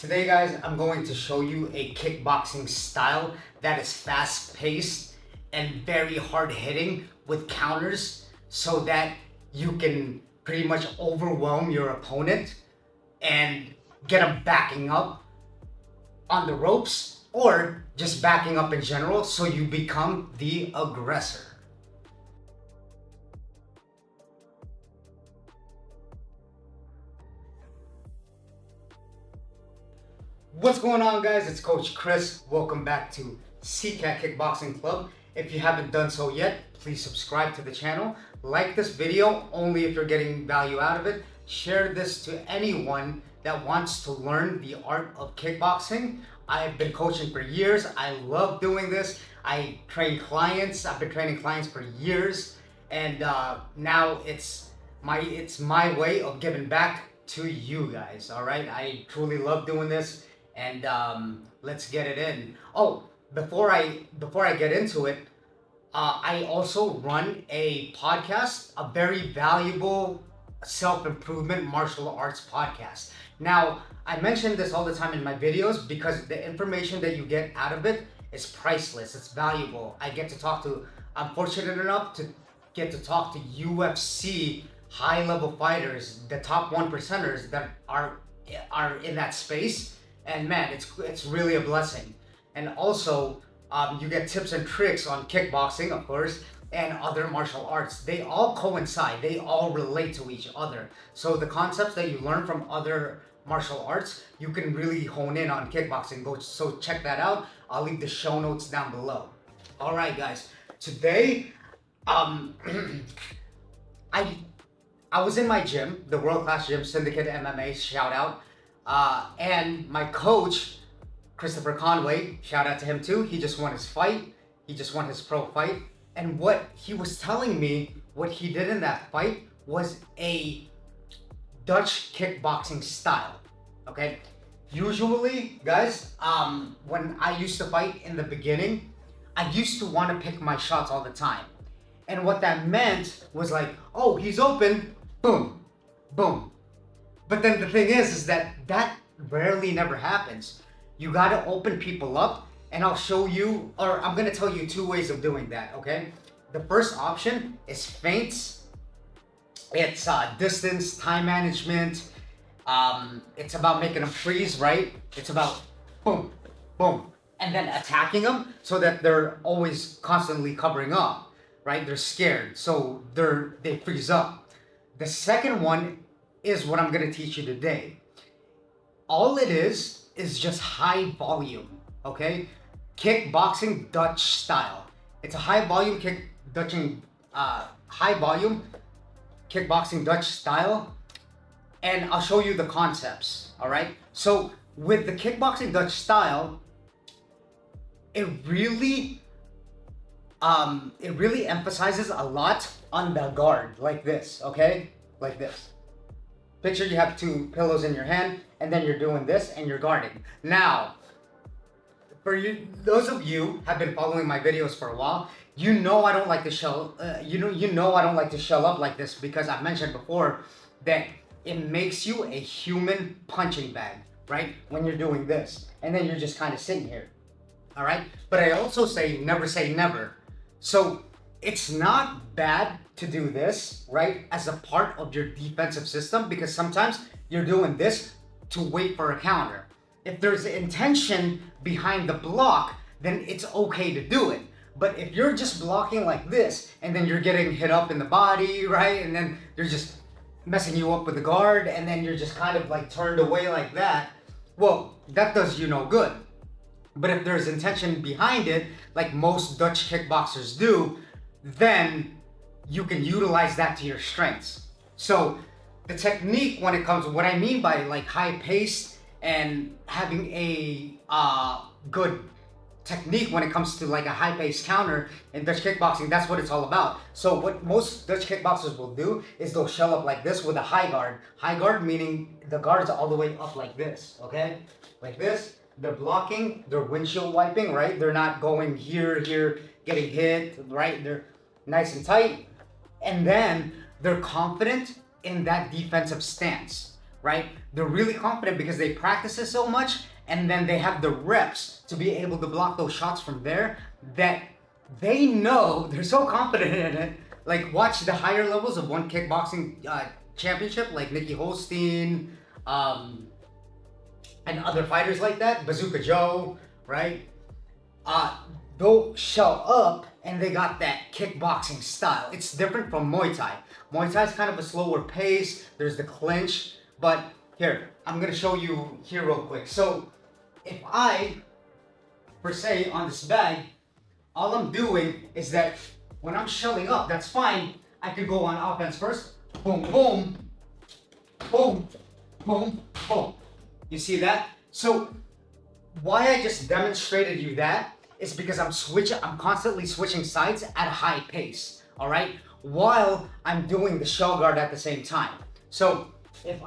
Today, guys, I'm going to show you a kickboxing style that is fast-paced and very hard-hitting with counters so that you can pretty much overwhelm your opponent and get them backing up on the ropes or just backing up in general so you become the aggressor. What's going on, guys? It's Coach Chris. Welcome back to Sicat Kickboxing Club. If you haven't done so yet, please subscribe to the channel. Like this video only if you're getting value out of it. Share this to anyone that wants to learn the art of kickboxing. I've been coaching for years. I love doing this. I train clients. I've been training clients for years, and now it's my way of giving back to you guys. All right, I truly love doing this. And let's get it in. Oh, before I get into it, I also run a podcast, a very valuable self-improvement martial arts podcast. Now, I mention this all the time in my videos because the information that you get out of it is priceless. It's valuable. I'm fortunate enough to get to talk to UFC high-level fighters, the top 1%ers that are in that space. And man, it's really a blessing. And also, you get tips and tricks on kickboxing, of course, and other martial arts. They all coincide. They all relate to each other. So the concepts that you learn from other martial arts, you can really hone in on kickboxing. So check that out. I'll leave the show notes down below. All right, guys. Today, I was in my gym, the world-class gym, Syndicate MMA, shout out. And my coach, Christopher Conway, shout out to him too. He just won his fight. He just won his pro fight. And what he was telling me, what he did in that fight was a Dutch kickboxing style. Okay. Usually, guys, when I used to fight in the beginning, I used to want to pick my shots all the time. And what that meant was like, oh, he's open, boom, boom. But then the thing is that rarely never happens. You gotta open people up, and I'll show you, or I'm gonna tell you two ways of doing that, okay? The first option is feints. It's distance, time management. It's about making them freeze, right? It's about boom, boom, and then attacking them so that they're always constantly covering up, right? They're scared, so they freeze up. The second one is what I'm gonna teach you today. All it is just high volume, okay? Kickboxing Dutch style. It's a high volume kickboxing Dutch style, and I'll show you the concepts, all right? So with the kickboxing Dutch style, it really emphasizes a lot on the guard, like this, okay? Like this. Picture you have two pillows in your hand, and then you're doing this, and you're guarding. Now, for you, those of you have been following my videos for a while, you know I don't like to shell. You know I don't like to shell up like this because I've mentioned before that it makes you a human punching bag, right? When you're doing this, and then you're just kind of sitting here, all right? But I also say never. So it's not bad to do this, right, as a part of your defensive system, because sometimes you're doing this to wait for a counter. If there's intention behind the block, then it's okay to do it. But if you're just blocking like this, and then you're getting hit up in the body, right, and then they're just messing you up with the guard, and then you're just kind of like turned away like that, well, that does you no good. But if there's intention behind it, like most Dutch kickboxers do, then you can utilize that to your strengths. So the technique when it comes, what I mean by like high pace and having a good technique when it comes to like a high pace counter in Dutch kickboxing, that's what it's all about. So what most Dutch kickboxers will do is they'll shell up like this with a high guard. High guard meaning the guard's all the way up like this, okay? Like this. They're blocking, they're windshield wiping, right? They're not going here, getting hit, right? They're nice and tight. And then they're confident in that defensive stance, right? They're really confident because they practice it so much, and then they have the reps to be able to block those shots from there, that they know, they're so confident in it. Like, watch the higher levels of one kickboxing championship, like Nikki Holstein, and other fighters like that, Bazooka Joe, right? They'll show up and they got that kickboxing style. It's different from Muay Thai. Muay Thai is kind of a slower pace. There's the clinch, but here, I'm gonna show you here real quick. So if I, per se, on this bag, all I'm doing is that when I'm shelling up, that's fine. I could go on offense first. Boom, boom, boom, boom, boom. You see that? So why I just demonstrated you that is because I'm constantly switching sides at a high pace, all right? While I'm doing the shell guard at the same time. So if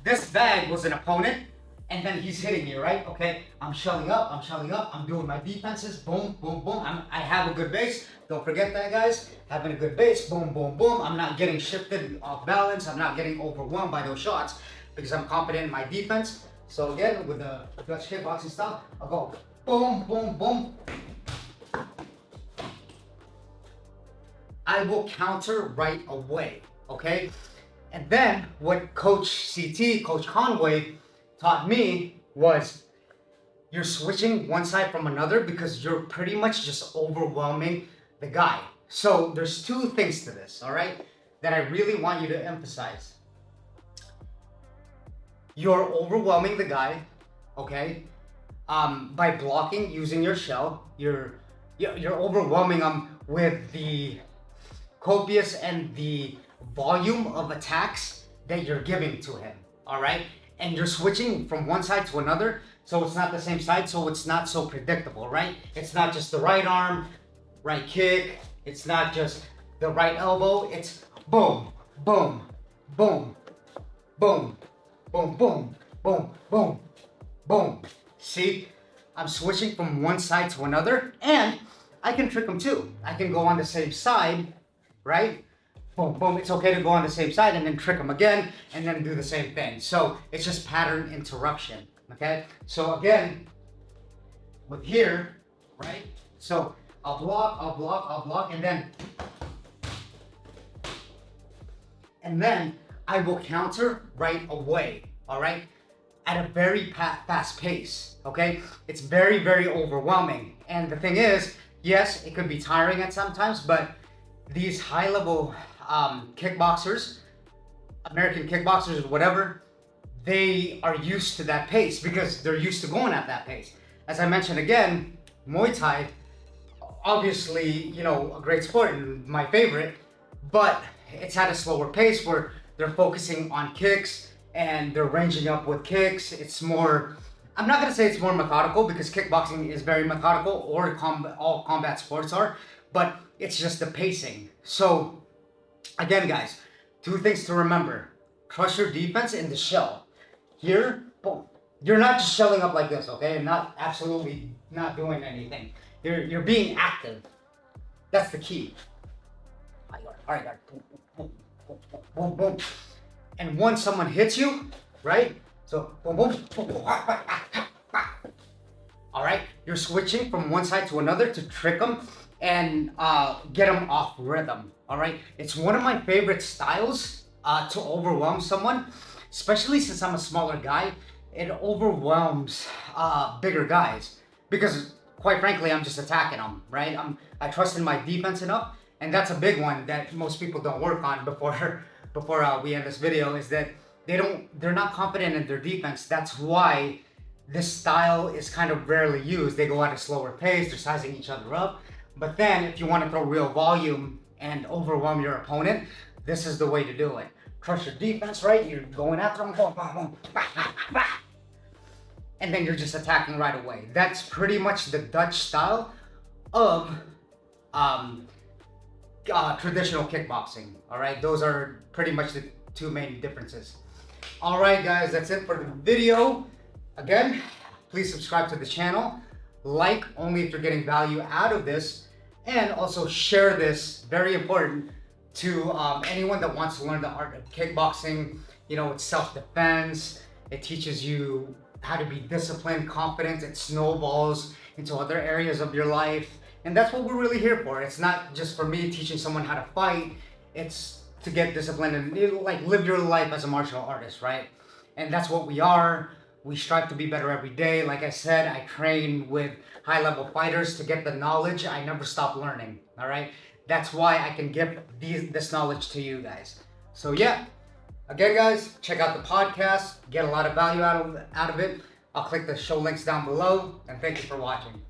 this bag was an opponent and then he's hitting me, right? Okay, I'm shelling up, I'm doing my defenses, boom, boom, boom. I have a good base. Don't forget that, guys. Having a good base, boom, boom, boom. I'm not getting shifted off balance. I'm not getting overwhelmed by those shots because I'm confident in my defense. So again, with the Dutch kickboxing style, I'll go boom, boom, boom. I will counter right away, okay? And then what Coach CT, Coach Conway, taught me was you're switching one side from another because you're pretty much just overwhelming the guy. So there's two things to this, all right, that I really want you to emphasize. You're overwhelming the guy, okay, by blocking using your shell. You're overwhelming him with the copious and the volume of attacks that you're giving to him, all right? And you're switching from one side to another, so it's not the same side, so it's not so predictable, right? It's not just the right arm, right kick. It's not just the right elbow. It's boom, boom, boom, boom, boom, boom, boom, boom, boom. See, I'm switching from one side to another, and I can trick them too. I can go on the same side, right? Boom, boom. It's okay to go on the same side and then trick them again and then do the same thing. So it's just pattern interruption, okay? So again, with here, right? So I'll block, and then I will counter right away, all right? At a very fast pace, okay? It's very, very overwhelming. And the thing is, yes, it could be tiring at sometimes, but these high-level kickboxers, American kickboxers, whatever, they are used to that pace because they're used to going at that pace. As I mentioned again, Muay Thai, obviously, you know, a great sport and my favorite, but it's at a slower pace where they're focusing on kicks and they're ranging up with kicks. It's more, I'm not gonna say it's more methodical because kickboxing is very methodical, or all combat sports are, but it's just the pacing. So again, guys, two things to remember. Crush your defense in the shell. Here, boom. You're not just shelling up like this, okay? And absolutely not doing anything. You're being active. That's the key. All right, boom, boom, boom, boom, boom, boom. And once someone hits you, right? So, boom, boom, boom, boom. All right? You're switching from one side to another to trick them and get them off rhythm, all right? It's one of my favorite styles to overwhelm someone, especially since I'm a smaller guy. It overwhelms bigger guys because, quite frankly, I'm just attacking them, right? I trust in my defense enough, and that's a big one that most people don't work on before we end this video, is that they're not confident in their defense. That's why this style is kind of rarely used. They go at a slower pace, they're sizing each other up. But then if you want to throw real volume and overwhelm your opponent, this is the way to do it. Crush your defense, right? You're going after them, boom, boom, boom, bah, bah, bah. And then you're just attacking right away. That's pretty much the Dutch style of traditional kickboxing, all right? Those are pretty much the two main differences. All right, guys, that's it for the video. Again, please subscribe to the channel. Like only if you're getting value out of this, and also share this, very important, to anyone that wants to learn the art of kickboxing. You know, it's self-defense. It teaches you how to be disciplined, confident. It snowballs into other areas of your life. And that's what we're really here for. It's not just for me teaching someone how to fight. It's to get disciplined and like live your life as a martial artist, right? And that's what we are. We strive to be better every day. Like I said, I train with high-level fighters to get the knowledge. I never stop learning, all right? That's why I can give this knowledge to you guys. So yeah, again, guys, check out the podcast. Get a lot of value out of it. I'll click the show links down below. And thank you for watching.